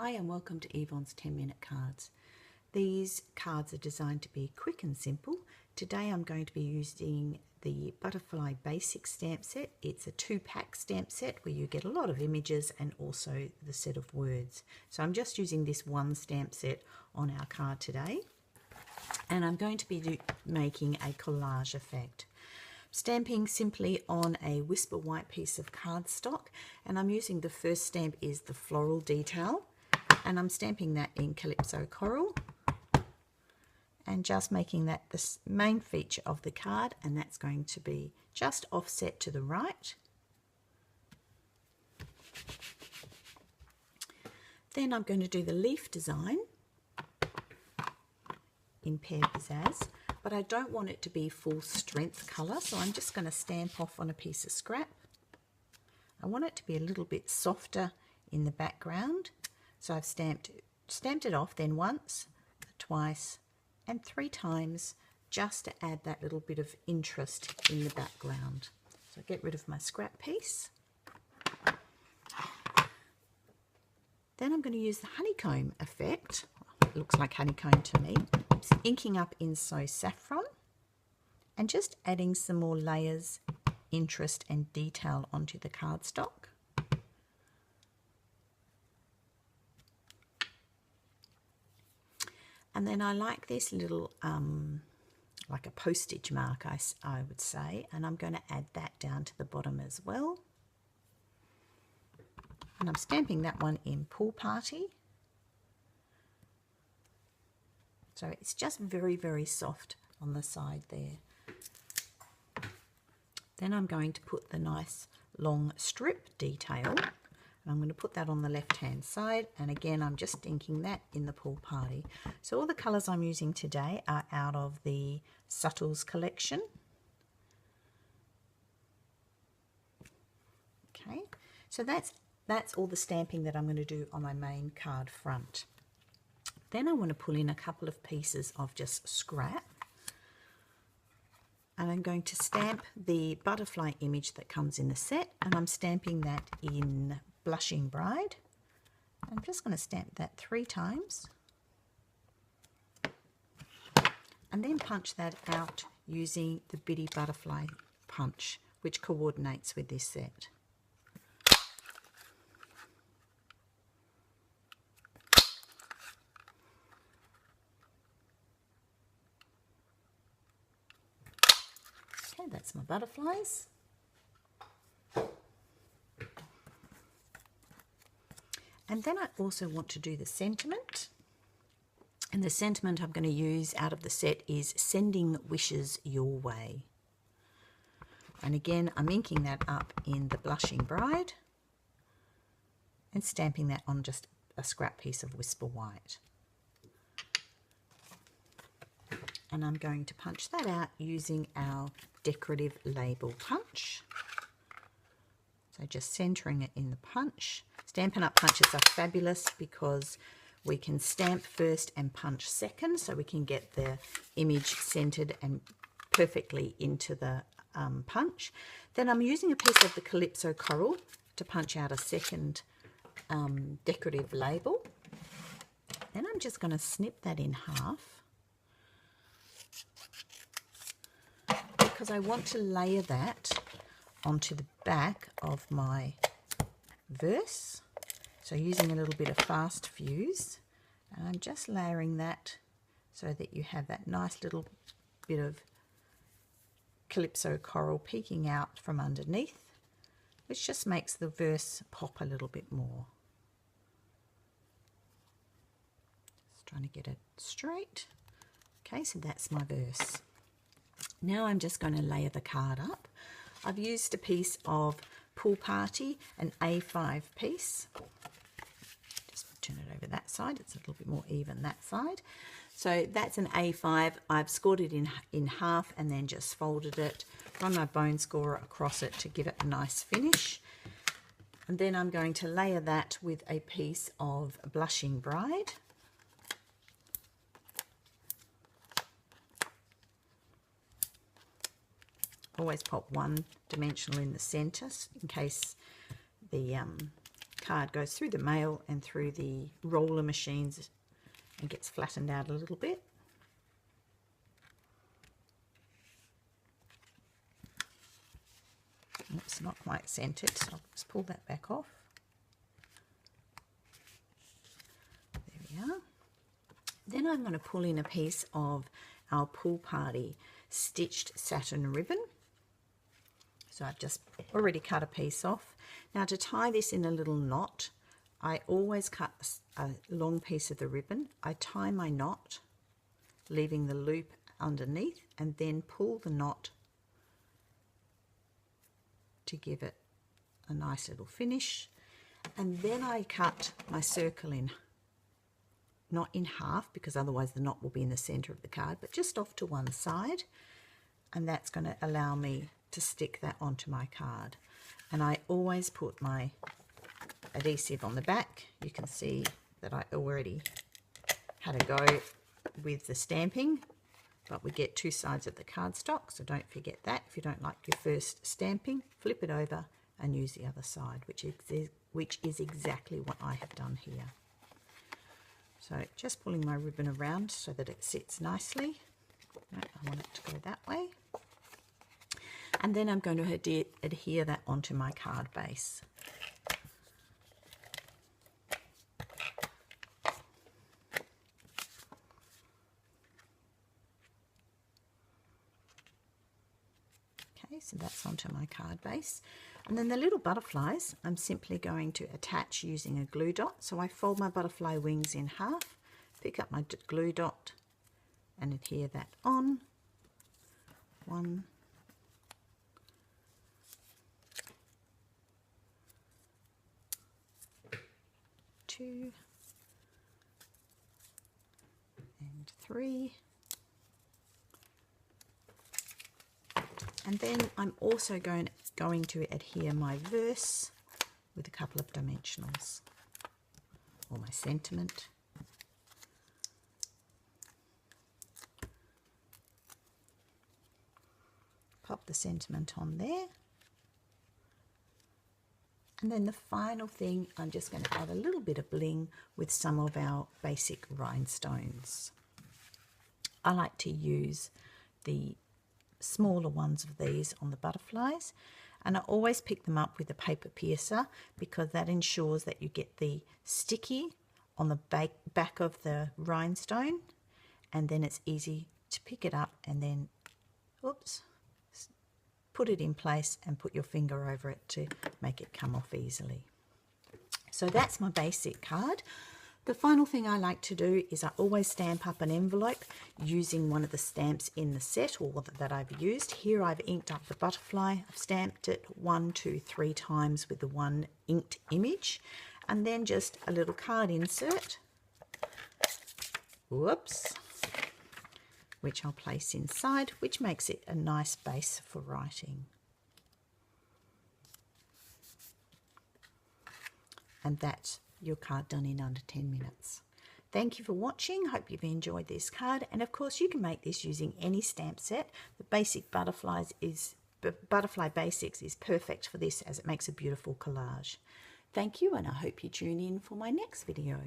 Hi and welcome to Yvonne's 10-minute cards. These cards are designed to be quick and simple. Today I'm going to be using the Butterfly Basic stamp set. It's a 2-pack stamp set where you get a lot of images and also the set of words. So I'm just using this one stamp set on our card today. And I'm going to be making a collage effect. Stamping simply on a Whisper white piece of cardstock, and I'm using the first stamp is the floral detail, and I'm stamping that in Calypso Coral and just making that the main feature of the card, and that's going to be just offset to the right. Then I'm going to do the leaf design in Pear Pizzazz, but I don't want it to be full strength colour, so I'm just going to stamp off on a piece of scrap. I want it to be a little bit softer in the background, so I've stamped it off then once, twice and 3 times just to add that little bit of interest in the background. So get rid of my scrap piece. Then I'm going to use the honeycomb effect. It looks like honeycomb to me. Just inking up in So Saffron and just adding some more layers, interest and detail onto the cardstock. And then I like this little, like a postage mark, I would say, and I'm going to add that down to the bottom as well. And I'm stamping that one in Pool Party. So it's just very, very soft on the side there. Then I'm going to put the nice long strip detail. And I'm going to put that on the left-hand side. And again, I'm just inking that in the Pool Party. So all the colours I'm using today are out of the Subtles collection. Okay, so that's all the stamping that I'm going to do on my main card front. Then I want to pull in a couple of pieces of just scrap, and I'm going to stamp the butterfly image that comes in the set, and I'm stamping that in Blushing Bride. I'm just going to stamp that 3 times and then punch that out using the Bitty Butterfly punch, which coordinates with this set. Okay, that's my butterflies. And then I also want to do the sentiment. And the sentiment I'm going to use out of the set is Sending Wishes Your Way. And again, I'm inking that up in the Blushing Bride and stamping that on just a scrap piece of Whisper white. And I'm going to punch that out using our decorative label punch. So just centering it in the punch. Stampin' Up punches are fabulous because we can stamp first and punch second, so we can get the image centered and perfectly into the punch. Then I'm using a piece of the Calypso Coral to punch out a second decorative label. Then I'm just going to snip that in half because I want to layer that onto the back of my verse. So using a little bit of fast fuse, and I'm just layering that so that you have that nice little bit of Calypso Coral peeking out from underneath, which just makes the verse pop a little bit more. Just trying to get it straight. Okay, so that's my verse. Now I'm just going to layer the card up. I've used a piece of Pool Party, an A5 piece. Just turn it over that side, it's a little bit more even that side. So that's an A5. I've scored it in half and then just folded it, run my bone scorer across it to give it a nice finish. And then I'm going to layer that with a piece of Blushing Bride. Always pop one dimensional in the centre in case the card goes through the mail and through the roller machines and gets flattened out a little bit. It's not quite centered, so I'll just pull that back off. There we are. Then I'm going to pull in a piece of our Pool Party stitched satin ribbon. So I've just already cut a piece off. Now to tie this in a little knot, I always cut a long piece of the ribbon. I tie my knot, leaving the loop underneath, and then pull the knot to give it a nice little finish. And then I cut my circle in, not in half because otherwise the knot will be in the center of the card, but just off to one side, and that's going to allow me to stick that onto my card. And I always put my adhesive on the back. You can see that I already had a go with the stamping, but we get two sides of the cardstock, so don't forget that. If you don't like your first stamping, flip it over and use the other side, which is exactly what I have done here. So just pulling my ribbon around so that it sits nicely. No, I want it to go that way. And then I'm going to adhere that onto my card base. Okay, so that's onto my card base. And then the little butterflies, I'm simply going to attach using a glue dot. So I fold my butterfly wings in half, pick up my glue dot and adhere that on. 1, 2, and 3. And then I'm also going to adhere my verse with a couple of dimensionals, or my sentiment. Pop the sentiment on there. And then the final thing, I'm just going to add a little bit of bling with some of our basic rhinestones. I like to use the smaller ones of these on the butterflies, and I always pick them up with a paper piercer because that ensures that you get the sticky on the back of the rhinestone, and then it's easy to pick it up and then, oops, put it in place and put your finger over it to make it come off easily. So that's my basic card. The final thing I like to do is I always stamp up an envelope using one of the stamps in the set or that I've used. Here I've inked up the butterfly. I've stamped it 1, 2, 3 times with the one inked image, and then just a little card insert, whoops, which I'll place inside, which makes it a nice base for writing. And that's your card done in under 10 minutes. Thank you for watching. Hope you've enjoyed this card. And of course you can make this using any stamp set. The basic butterfly basics is perfect for this as it makes a beautiful collage. Thank you, and I hope you tune in for my next video.